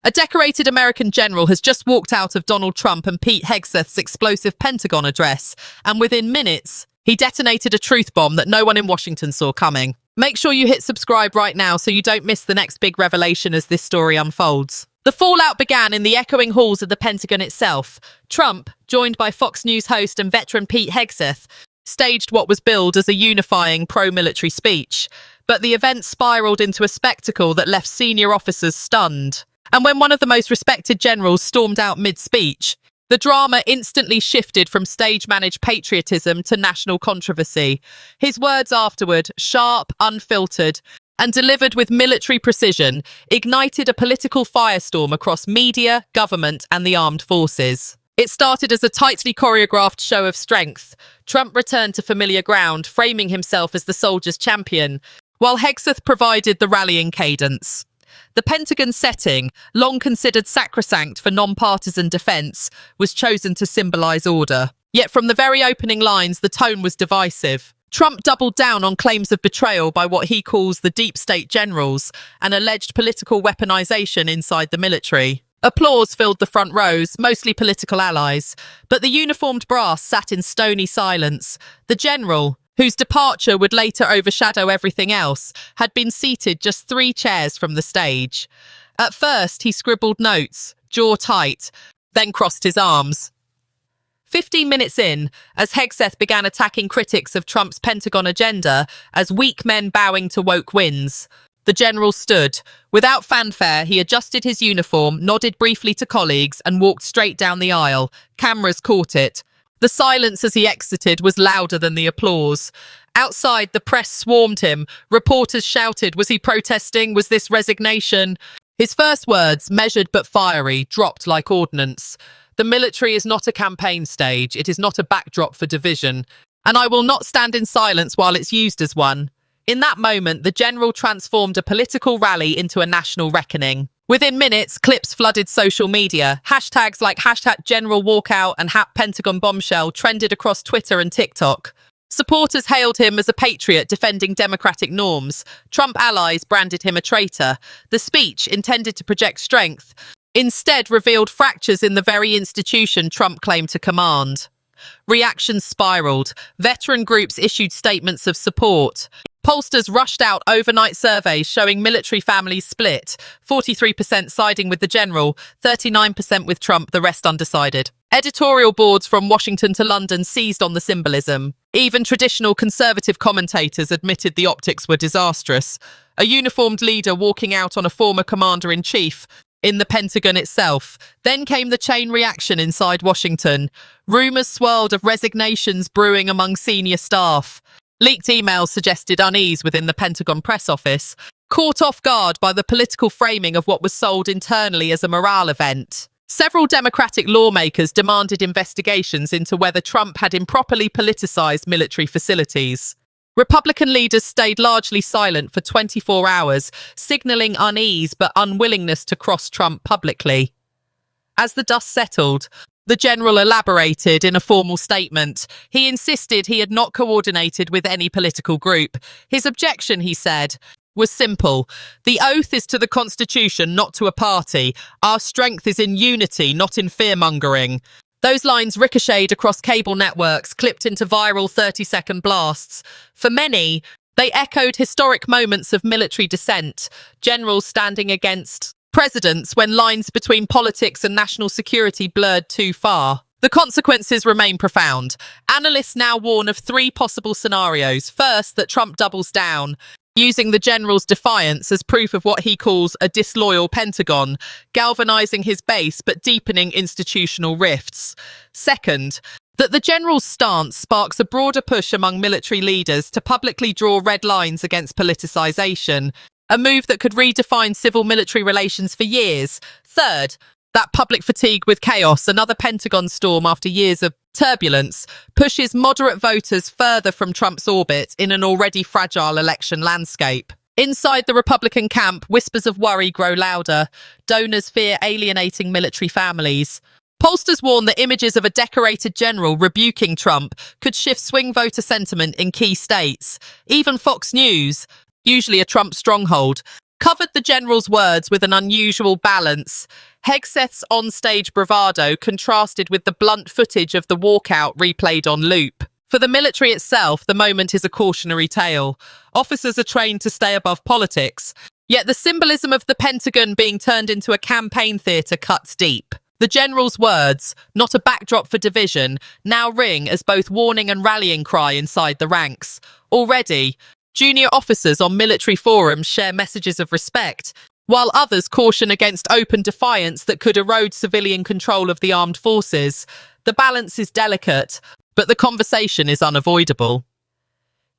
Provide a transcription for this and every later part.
A decorated American general has just walked out of Donald Trump and Pete Hegseth's explosive Pentagon address, and within minutes, he detonated a truth bomb that no one in Washington saw coming. Make sure you hit subscribe right now so you don't miss the next big revelation as this story unfolds. The fallout began in the echoing halls of the Pentagon itself. Trump, joined by Fox News host and veteran Pete Hegseth, staged what was billed as a unifying pro-military speech. But the event spiraled into a spectacle that left senior officers stunned. And when one of the most respected generals stormed out mid-speech, the drama instantly shifted from stage-managed patriotism to national controversy. His words afterward, sharp, unfiltered, and delivered with military precision, ignited a political firestorm across media, government, and the armed forces. It started as a tightly choreographed show of strength. Trump returned to familiar ground, framing himself as the soldier's champion, while Hegseth provided the rallying cadence. The Pentagon setting, long considered sacrosanct for non-partisan defense, was chosen to symbolize order. Yet from the very opening lines, the tone was divisive. Trump doubled down on claims of betrayal by what he calls the deep state generals and alleged political weaponization inside the military. Applause filled the front rows, mostly political allies, but the uniformed brass sat in stony silence. The general, whose departure would later overshadow everything else, had been seated just 3 chairs from the stage. At first, he scribbled notes, jaw tight, then crossed his arms. 15 minutes in, as Hegseth began attacking critics of Trump's Pentagon agenda as weak men bowing to woke winds, the general stood. Without fanfare, he adjusted his uniform, nodded briefly to colleagues, and walked straight down the aisle. Cameras caught it. The silence as he exited was louder than the applause. Outside, the press swarmed him. Reporters shouted, was he protesting? Was this resignation? His first words, measured but fiery, dropped like ordnance. The military is not a campaign stage. It is not a backdrop for division. And I will not stand in silence while it's used as one. In that moment, the general transformed a political rally into a national reckoning. Within minutes, clips flooded social media. Hashtags like #General Walkout and #Pentagon Bombshell trended across Twitter and TikTok. Supporters hailed him as a patriot defending democratic norms. Trump allies branded him a traitor. The speech, intended to project strength, instead revealed fractures in the very institution Trump claimed to command. Reactions spiraled. Veteran groups issued statements of support. Pollsters rushed out overnight surveys showing military families split, 43% siding with the general, 39% with Trump, the rest undecided. Editorial boards from Washington to London seized on the symbolism. Even traditional conservative commentators admitted the optics were disastrous. A uniformed leader walking out on a former commander-in-chief in the Pentagon itself. Then came the chain reaction inside Washington. Rumors swirled of resignations brewing among senior staff. Leaked emails suggested unease within the Pentagon press office, caught off guard by the political framing of what was sold internally as a morale event. Several Democratic lawmakers demanded investigations into whether Trump had improperly politicized military facilities. Republican leaders stayed largely silent for 24 hours, signaling unease but unwillingness to cross Trump publicly. As the dust settled, the general elaborated in a formal statement. He insisted he had not coordinated with any political group. His objection, he said, was simple. The oath is to the Constitution, not to a party. Our strength is in unity, not in fear-mongering. Those lines ricocheted across cable networks, clipped into viral 30-second blasts. For many, they echoed historic moments of military dissent, generals standing against presidents when lines between politics and national security blurred too far. The consequences remain profound. Analysts now warn of 3 possible scenarios. First, that Trump doubles down, using the general's defiance as proof of what he calls a disloyal Pentagon, galvanizing his base but deepening institutional rifts. Second, that the general's stance sparks a broader push among military leaders to publicly draw red lines against politicization, a move that could redefine civil-military relations for years. Third, that public fatigue with chaos, another Pentagon storm after years of turbulence, pushes moderate voters further from Trump's orbit in an already fragile election landscape. Inside the Republican camp, whispers of worry grow louder. Donors fear alienating military families. Pollsters warn that images of a decorated general rebuking Trump could shift swing voter sentiment in key states. Even Fox News, usually a Trump stronghold, covered the general's words with an unusual balance. Hegseth's on-stage bravado contrasted with the blunt footage of the walkout replayed on loop. For the military itself, the moment is a cautionary tale. Officers are trained to stay above politics, yet the symbolism of the Pentagon being turned into a campaign theatre cuts deep. The general's words, not a backdrop for division, now ring as both warning and rallying cry inside the ranks. Already, junior officers on military forums share messages of respect, while others caution against open defiance that could erode civilian control of the armed forces. The balance is delicate, but the conversation is unavoidable.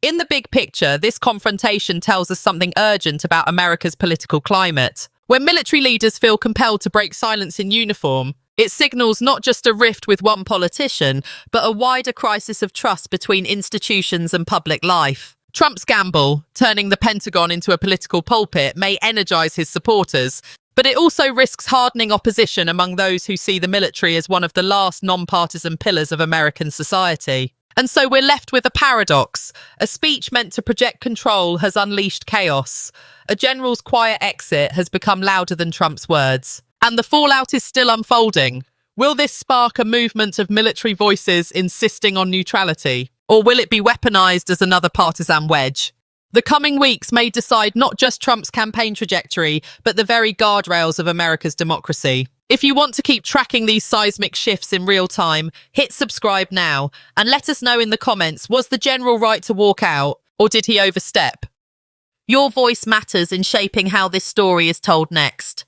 In the big picture, this confrontation tells us something urgent about America's political climate. When military leaders feel compelled to break silence in uniform, it signals not just a rift with one politician, but a wider crisis of trust between institutions and public life. Trump's gamble, turning the Pentagon into a political pulpit, may energize his supporters, but it also risks hardening opposition among those who see the military as one of the last non-partisan pillars of American society. And so we're left with a paradox. A speech meant to project control has unleashed chaos. A general's quiet exit has become louder than Trump's words. And the fallout is still unfolding. Will this spark a movement of military voices insisting on neutrality? Or will it be weaponized as another partisan wedge? The coming weeks may decide not just Trump's campaign trajectory, but the very guardrails of America's democracy. If you want to keep tracking these seismic shifts in real time, hit subscribe now and let us know in the comments, was the general right to walk out or did he overstep? Your voice matters in shaping how this story is told next.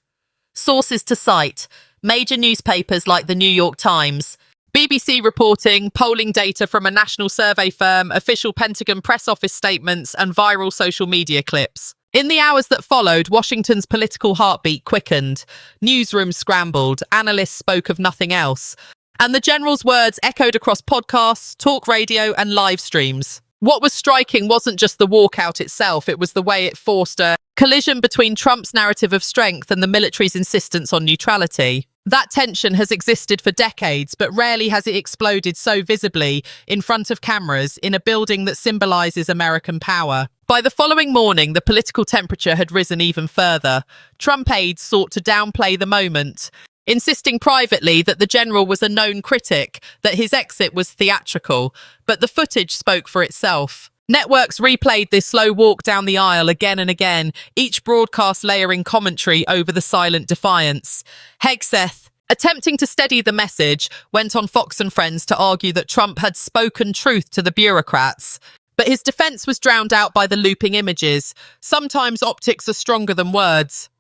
Sources to cite: major newspapers like the New York Times, BBC reporting, polling data from a national survey firm, official Pentagon press office statements, and viral social media clips. In the hours that followed, Washington's political heartbeat quickened. Newsrooms scrambled, analysts spoke of nothing else, and the general's words echoed across podcasts, talk radio, and live streams. What was striking wasn't just the walkout itself, it was the way it forced a collision between Trump's narrative of strength and the military's insistence on neutrality. That tension has existed for decades, but rarely has it exploded so visibly in front of cameras in a building that symbolizes American power. By the following morning, the political temperature had risen even further. Trump aides sought to downplay the moment, insisting privately that the general was a known critic, that his exit was theatrical, but the footage spoke for itself. Networks replayed this slow walk down the aisle again and again, each broadcast layering commentary over the silent defiance. Hegseth, attempting to steady the message, went on Fox and Friends to argue that Trump had spoken truth to the bureaucrats. But his defense was drowned out by the looping images. Sometimes optics are stronger than words.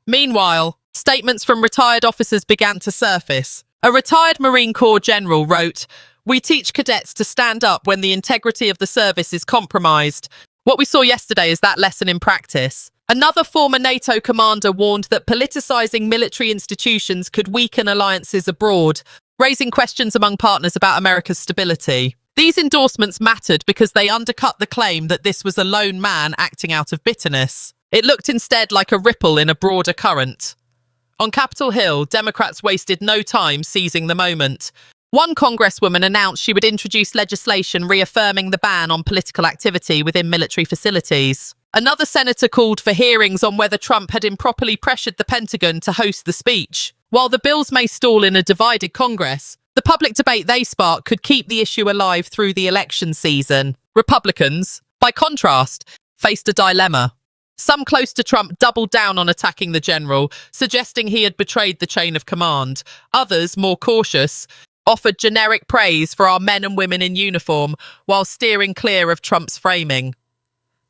Meanwhile, statements from retired officers began to surface. A retired Marine Corps general wrote, "We teach cadets to stand up when the integrity of the service is compromised." What we saw yesterday is that lesson in practice. Another former NATO commander warned that politicizing military institutions could weaken alliances abroad, raising questions among partners about America's stability. These endorsements mattered because they undercut the claim that this was a lone man acting out of bitterness. It looked instead like a ripple in a broader current. On Capitol Hill, Democrats wasted no time seizing the moment. One congresswoman announced she would introduce legislation reaffirming the ban on political activity within military facilities. Another senator called for hearings on whether Trump had improperly pressured the Pentagon to host the speech. While the bills may stall in a divided Congress, the public debate they spark could keep the issue alive through the election season. Republicans, by contrast, faced a dilemma. Some close to Trump doubled down on attacking the general, suggesting he had betrayed the chain of command. Others, more cautious, offered generic praise for our men and women in uniform while steering clear of Trump's framing.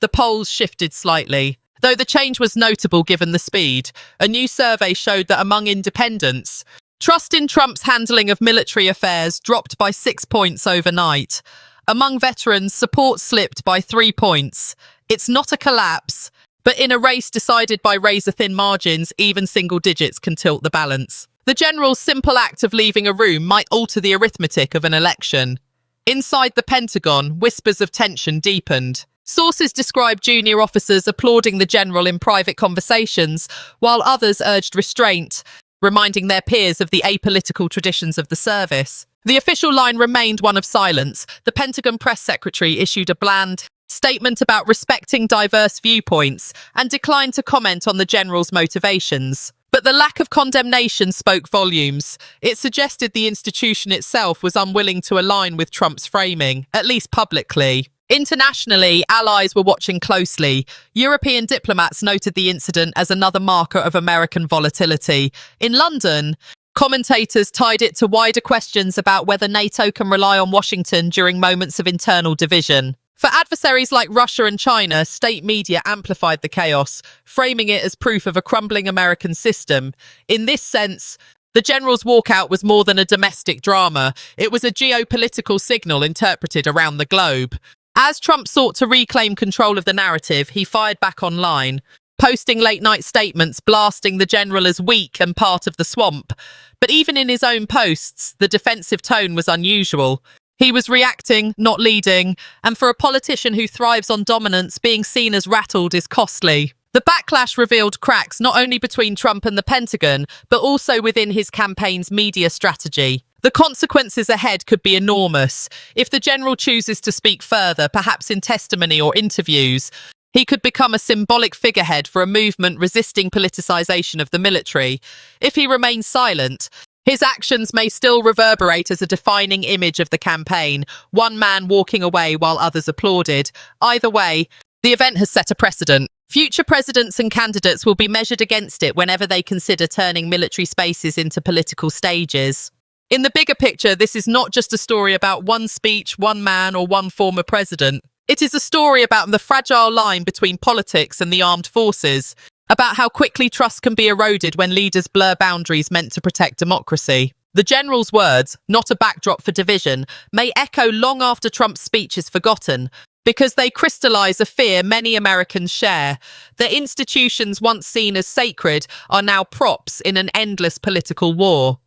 The polls shifted slightly. Though the change was notable given the speed, a new survey showed that among independents, trust in Trump's handling of military affairs dropped by 6 points overnight. Among veterans, support slipped by 3 points. It's not a collapse, but in a race decided by razor-thin margins, even single digits can tilt the balance. The general's simple act of leaving a room might alter the arithmetic of an election. Inside the Pentagon, whispers of tension deepened. Sources described junior officers applauding the general in private conversations, while others urged restraint, reminding their peers of the apolitical traditions of the service. The official line remained one of silence. The Pentagon press secretary issued a bland statement about respecting diverse viewpoints, and declined to comment on the general's motivations. But the lack of condemnation spoke volumes. It suggested the institution itself was unwilling to align with Trump's framing, at least publicly. Internationally, allies were watching closely. European diplomats noted the incident as another marker of American volatility. In London, commentators tied it to wider questions about whether NATO can rely on Washington during moments of internal division. For adversaries like Russia and China, state media amplified the chaos, framing it as proof of a crumbling American system. In this sense, the general's walkout was more than a domestic drama. It was a geopolitical signal interpreted around the globe. As Trump sought to reclaim control of the narrative, he fired back online, posting late-night statements blasting the general as weak and part of the swamp. But even in his own posts, the defensive tone was unusual. He was reacting, not leading, and for a politician who thrives on dominance, being seen as rattled is costly. The backlash revealed cracks not only between Trump and the Pentagon, but also within his campaign's media strategy. The consequences ahead could be enormous. If the general chooses to speak further, perhaps in testimony or interviews, he could become a symbolic figurehead for a movement resisting politicization of the military. If he remains silent, his actions may still reverberate as a defining image of the campaign, one man walking away while others applauded. Either way, the event has set a precedent. Future presidents and candidates will be measured against it whenever they consider turning military spaces into political stages. In the bigger picture, this is not just a story about one speech, one man, or one former president. It is a story about the fragile line between politics and the armed forces, about how quickly trust can be eroded when leaders blur boundaries meant to protect democracy. The general's words, not a backdrop for division, may echo long after Trump's speech is forgotten, because they crystallize a fear many Americans share. The institutions once seen as sacred are now props in an endless political war.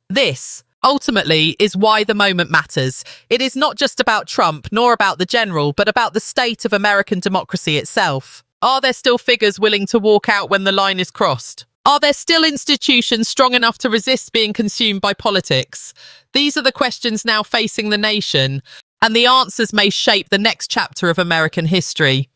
This, ultimately, is why the moment matters. It is not just about Trump, nor about the general, but about the state of American democracy itself. Are there still figures willing to walk out when the line is crossed? Are there still institutions strong enough to resist being consumed by politics? These are the questions now facing the nation, and the answers may shape the next chapter of American history.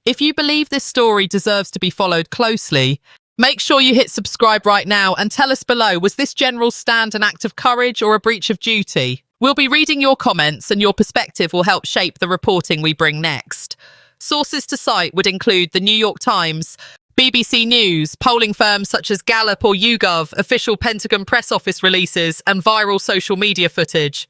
If you believe this story deserves to be followed closely, make sure you hit subscribe right now and tell us below, was this general's stand an act of courage or a breach of duty? We'll be reading your comments, and your perspective will help shape the reporting we bring next. Sources to cite would include the New York Times, BBC News, polling firms such as Gallup or YouGov, official Pentagon press office releases, and viral social media footage.